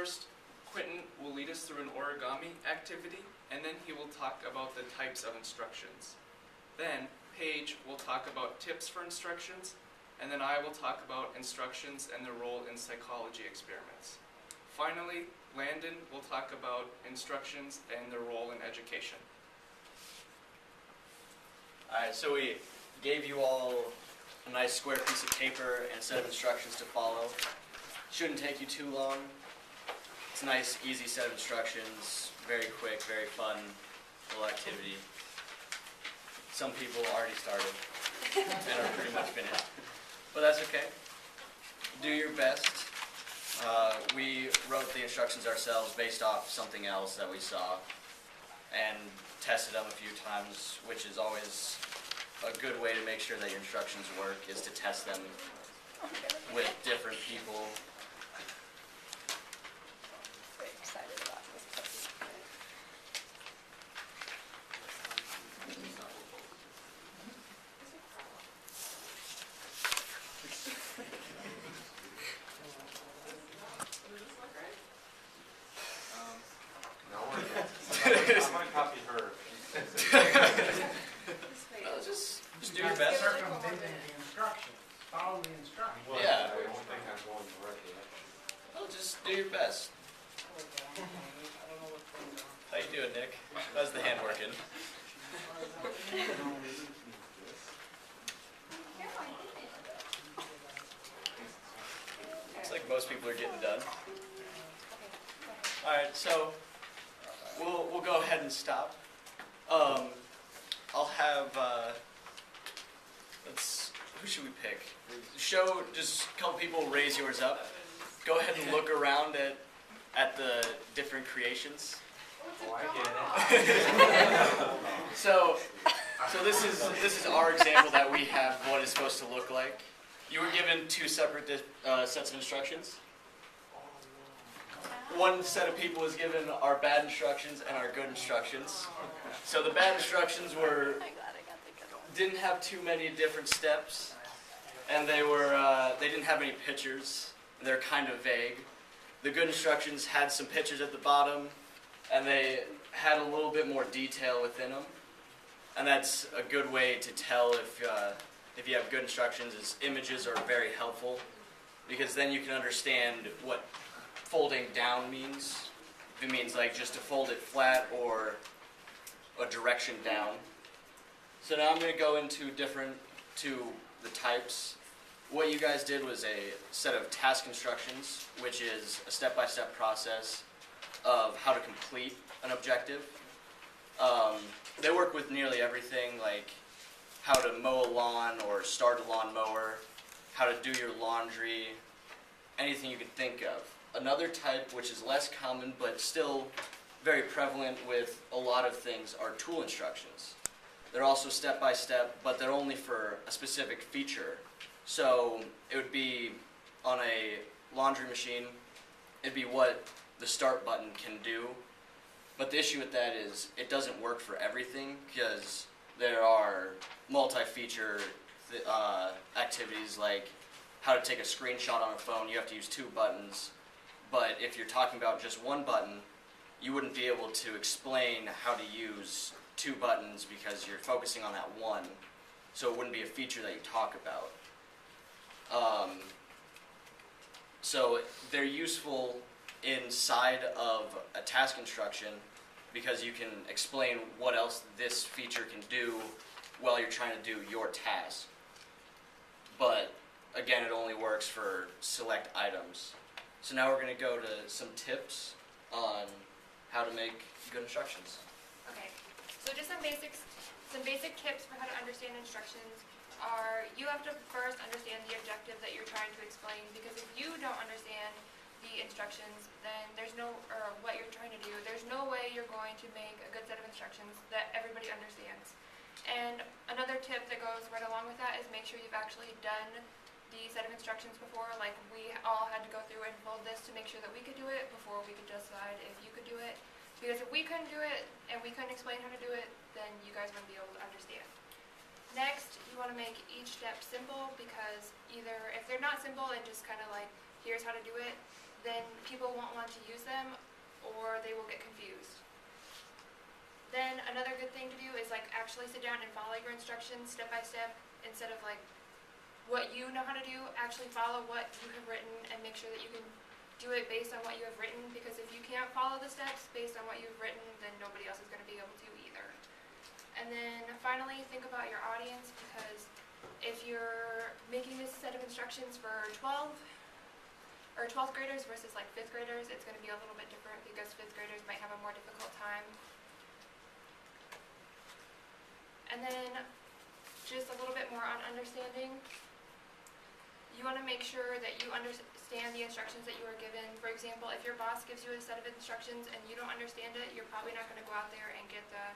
first, Quentin will lead us through an origami activity, and then he will talk about the types of instructions. Then, Paige will talk about tips for instructions, and then I will talk about instructions and their role in psychology experiments. Finally, Landon will talk about instructions and their role in education. Alright, so we gave you all a nice square piece of paper and a set of instructions to follow. Shouldn't take you too long. It's a nice, easy set of instructions, very quick, very fun little activity. Some people already started and are pretty much finished, but that's okay. Do your best. We wrote the instructions ourselves based off something else that we saw and tested them a few times, which is always a good way to make sure that your instructions work, is to test them with different people. Very excited about this. I'm going to copy her. No, just do your best. Circumventing the instructions. Follow the instructions. Well, Yeah. I don't think I'm going the right direction. Well, just do your best. How you doing, Nick? How's the hand working? Looks like most people are getting done. All right, so we'll go ahead and stop. I'll have who should we pick? Just a couple people raise yours up. Go ahead and look around at the different creations. Oh, I get it. So this is our example that we have what it's supposed to look like. You were given two separate sets of instructions. One set of people was given our bad instructions and our good instructions. So the bad instructions were didn't have too many different steps, and they didn't have any pictures. They're kind of vague. The good instructions had some pictures at the bottom, and they had a little bit more detail within them. And that's a good way to tell if you have good instructions, is images are very helpful, because then you can understand what folding down means. If it means like just to fold it flat or a direction down. So now I'm going to go into the types. What you guys did was a set of task instructions, which is a step-by-step process of how to complete an objective. They work with nearly everything, like how to mow a lawn or start a lawnmower, how to do your laundry, anything you can think of. Another type, which is less common but still very prevalent with a lot of things, are tool instructions. They're also step-by-step, but they're only for a specific feature. So it would be on a laundry machine, it'd be what the start button can do. But the issue with that is it doesn't work for everything, because there are multi-feature activities like how to take a screenshot on a phone. You have to use two buttons. But if you're talking about just one button, you wouldn't be able to explain how to use two buttons because you're focusing on that one. So it wouldn't be a feature that you talk about. So they're useful inside of a task instruction because you can explain what else this feature can do while you're trying to do your task. But again, it only works for select items. So now we're going to go to some tips on how to make good instructions. Okay, so just some basic tips for how to understand instructions are, you have to first understand the objective that you're trying to explain, because if you don't understand the instructions, then what you're trying to do, there's no way you're going to make a good set of instructions that everybody understands. And another tip that goes right along with that is make sure you've actually done the set of instructions before. Like, we all had to go through and fold this to make sure that we could do it before we could decide if you could do it. Because if we couldn't do it and we couldn't explain how to do it, then you guys wouldn't be able to understand. Next, you want to make each step simple, because either if they're not simple and just kind of like, here's how to do it, then people won't want to use them or they will get confused. Then another good thing to do is like actually sit down and follow your instructions step by step instead of like what you know how to do. Actually follow what you have written and make sure that you can do it based on what you have written, because if you can't follow the steps based on what you've written, then nobody else is going to be able to either. And then finally, think about your audience, because if you're making this set of instructions for 12th graders versus like 5th graders, it's going to be a little bit different because 5th graders might have a more difficult time. And then just a little bit more on understanding. You want to make sure that you understand the instructions that you are given. For example, if your boss gives you a set of instructions and you don't understand it, you're probably not going to go out there and get the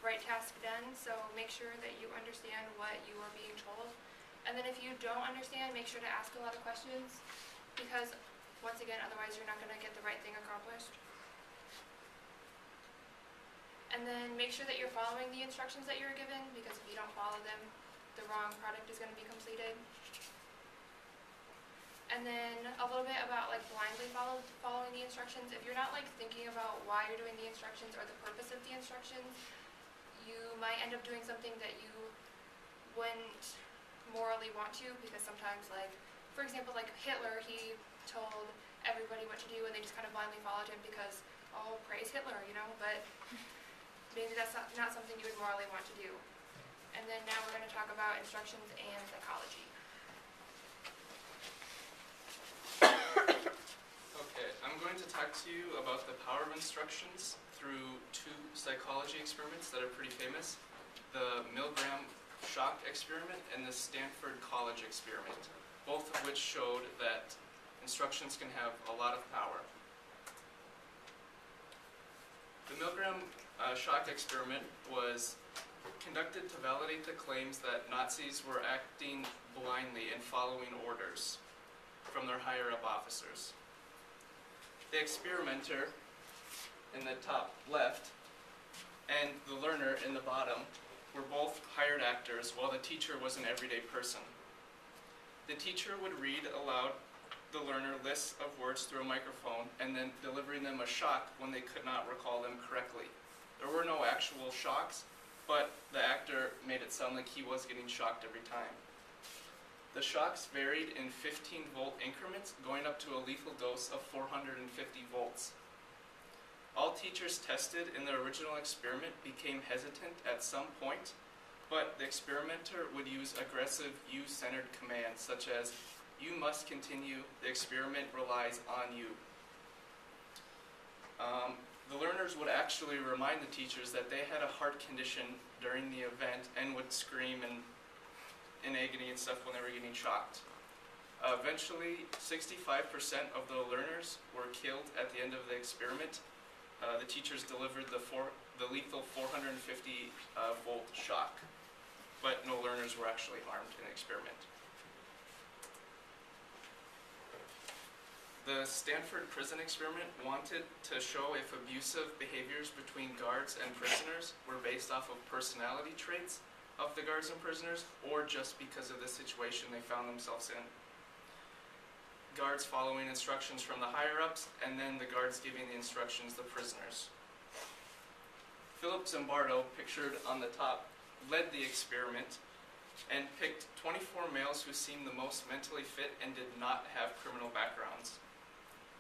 right task done. So make sure that you understand what you are being told. And then if you don't understand, make sure to ask a lot of questions, because once again, otherwise you're not going to get the right thing accomplished. And then make sure that you're following the instructions that you're given, because if you don't follow them, the wrong product is going to be completed. And then a little bit about like blindly following the instructions. If you're not like thinking about why you're doing the instructions or the purpose of the instructions, you might end up doing something that you wouldn't morally want to, because sometimes, like, for example, like Hitler, he told everybody what to do and they just kind of blindly followed him because, oh, praise Hitler, you know, but maybe that's not something you would morally want to do. And then now we're going to talk about instructions and psychology. Okay, I'm going to talk to you about the power of instructions through two psychology experiments that are pretty famous. The Milgram shock experiment and the Stanford College experiment, both of which showed that instructions can have a lot of power. The Milgram shock experiment was conducted to validate the claims that Nazis were acting blindly and following orders from their higher-up officers. The experimenter in the top left and the learner in the bottom were both hired actors, while the teacher was an everyday person. The teacher would read aloud the learner lists of words through a microphone and then delivering them a shock when they could not recall them correctly. There were no actual shocks, but the actor made it sound like he was getting shocked every time. The shocks varied in 15-volt increments, going up to a lethal dose of 450 volts. All teachers tested in the original experiment became hesitant at some point, but the experimenter would use aggressive you-centered commands such as, "You must continue, the experiment relies on you." The learners would actually remind the teachers that they had a heart condition during the event and would scream and in agony and stuff when they were getting shocked. Eventually, 65% of the learners were killed at the end of the experiment. The teachers delivered the lethal 450 volt shock, but no learners were actually harmed in the experiment. The Stanford prison experiment wanted to show if abusive behaviors between guards and prisoners were based off of personality traits of the guards and prisoners, or just because of the situation they found themselves in. Guards following instructions from the higher-ups, and then the guards giving the instructions to the prisoners. Philip Zimbardo, pictured on the top, led the experiment and picked 24 males who seemed the most mentally fit and did not have criminal backgrounds.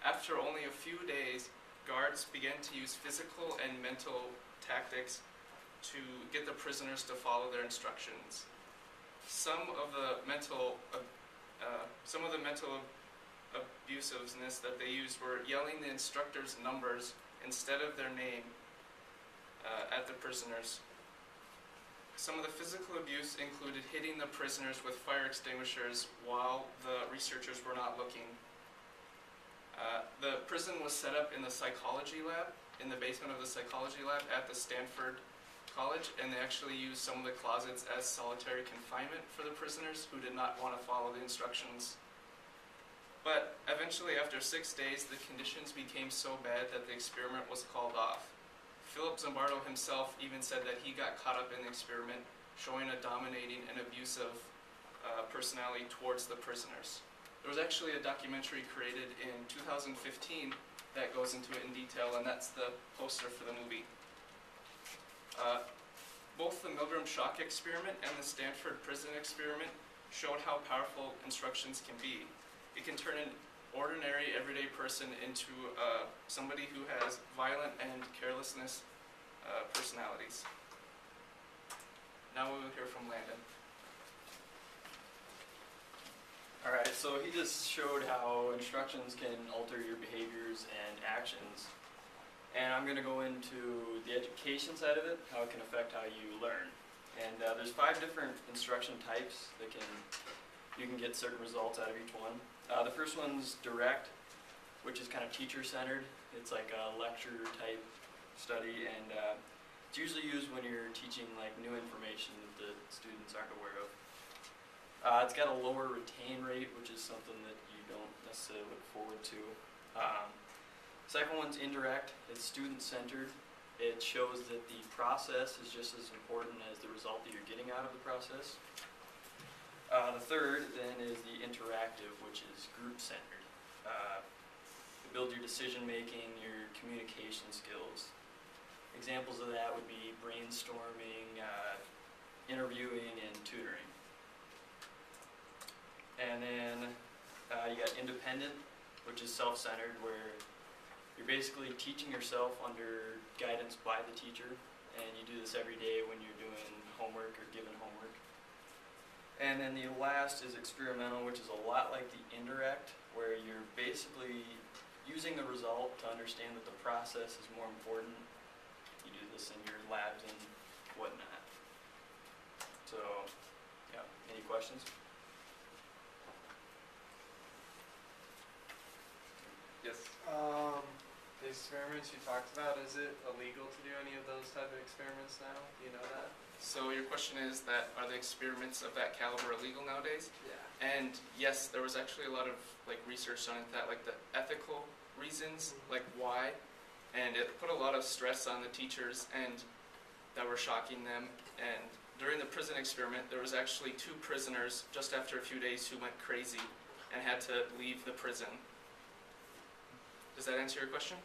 After only a few days, guards began to use physical and mental tactics to get the prisoners to follow their instructions. Some of the mental abusiveness that they used were yelling the instructors' numbers instead of their name at the prisoners. Some of the physical abuse included hitting the prisoners with fire extinguishers while the researchers were not looking. The prison was set up in the psychology lab, in the basement of the psychology lab at the Stanford College, and they actually used some of the closets as solitary confinement for the prisoners who did not want to follow the instructions. But eventually, after 6 days, the conditions became so bad that the experiment was called off. Philip Zimbardo himself even said that he got caught up in the experiment, showing a dominating and abusive personality towards the prisoners. There was actually a documentary created in 2015 that goes into it in detail, and that's the poster for the movie. Both the Milgram shock experiment and the Stanford prison experiment showed how powerful instructions can be. It can turn an ordinary, everyday person into somebody who has violent and carelessness personalities. Now we will hear from Landon. Alright, so he just showed how instructions can alter your behaviors and actions. And I'm going to go into the education side of it, how it can affect how you learn. And there's 5 different instruction types that you can get certain results out of each one. The first one's direct, which is kind of teacher-centered. It's like a lecture type study, and it's usually used when you're teaching like new information that the students aren't aware of. It's got a lower retain rate, which is something that you don't necessarily look forward to. Second one's indirect. It's student-centered. It shows that the process is just as important as the result that you're getting out of the process. The third then is the interactive, which is group-centered. It builds your decision-making, your communication skills. Examples of that would be brainstorming, interviewing, and tutoring. And then you got independent, which is self-centered, where you're basically teaching yourself under guidance by the teacher, and you do this every day when you're doing homework or given homework. And then the last is experimental, which is a lot like the indirect, where you're basically using the result to understand that the process is more important. You do this in your labs and whatnot. So, yeah, any questions? Yes. The experiments you talked about, is it illegal to do any of those type of experiments now? Do you know that? So your question is that are the experiments of that caliber illegal nowadays? Yeah. And yes, there was actually a lot of like research on it, that like the ethical reasons, like why, and it put a lot of stress on the teachers and that were shocking them. And during the prison experiment, there was actually 2 prisoners just after a few days who went crazy and had to leave the prison. Does that answer your question?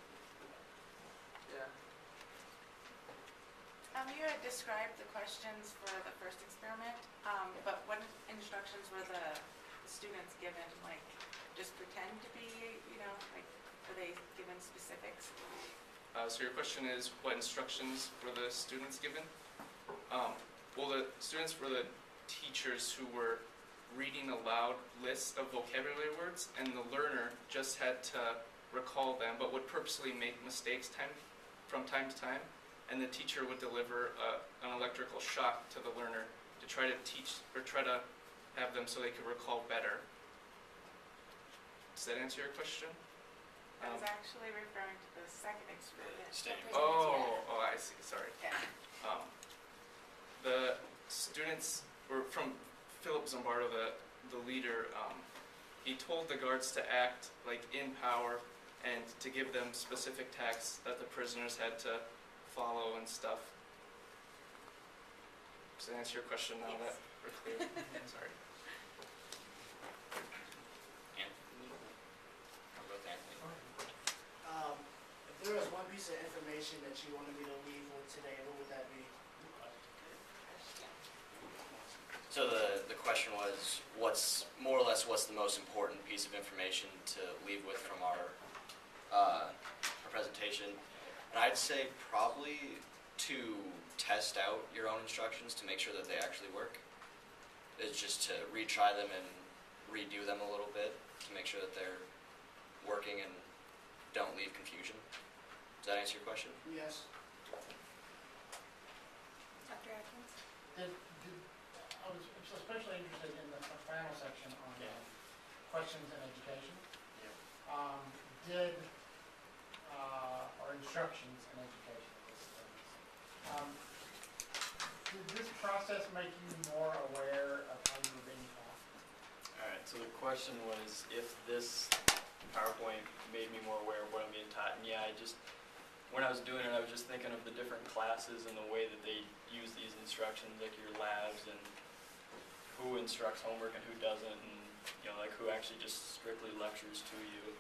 Yeah. You had described the questions for the first experiment, but what instructions were the students given? Like, just pretend to be, like, were they given specifics? So your question is, what instructions were the students given? Well, the students were the teachers who were reading aloud lists of vocabulary words, and the learner just had to recall them, but would purposely make mistakes from time to time, and the teacher would deliver an electrical shock to the learner to try to teach or try to have them so they could recall better. Does that answer your question? I was actually referring to the second experiment. Oh, I see. Sorry. Yeah. The students were from Philip Zimbardo, the leader. He told the guards to act like in power and to give them specific tasks that the prisoners had to follow and stuff. Does that answer your question now that we're clear? Sorry. If there was one piece of information that you wanted me to leave with today, what would that be? So the question was, what's the most important piece of information to leave with from our presentation? And I'd say probably to test out your own instructions to make sure that they actually work. It's just to retry them and redo them a little bit to make sure that they're working and don't leave confusion. Does that answer your question? Yes. Dr. Atkins? I was especially interested in the final section on questions in education. Or instructions in education. Did this process make you more aware of how you were being taught? Alright, so the question was if this PowerPoint made me more aware of what I'm being taught. And yeah, when I was doing it, I was just thinking of the different classes and the way that they use these instructions, like your labs, and who instructs homework and who doesn't, and you know, like who actually just strictly lectures to you.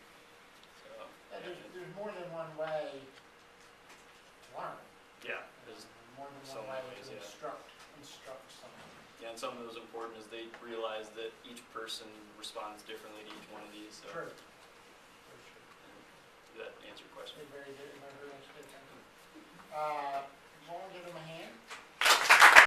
So, There's more than one way to learn. yeah, there's, More than so one way many ways, to yeah. instruct someone. yeah, and something that was important is they realized that each person responds differently to each one of these. So, True. Very true. Did that answer your question? Very good, very interesting.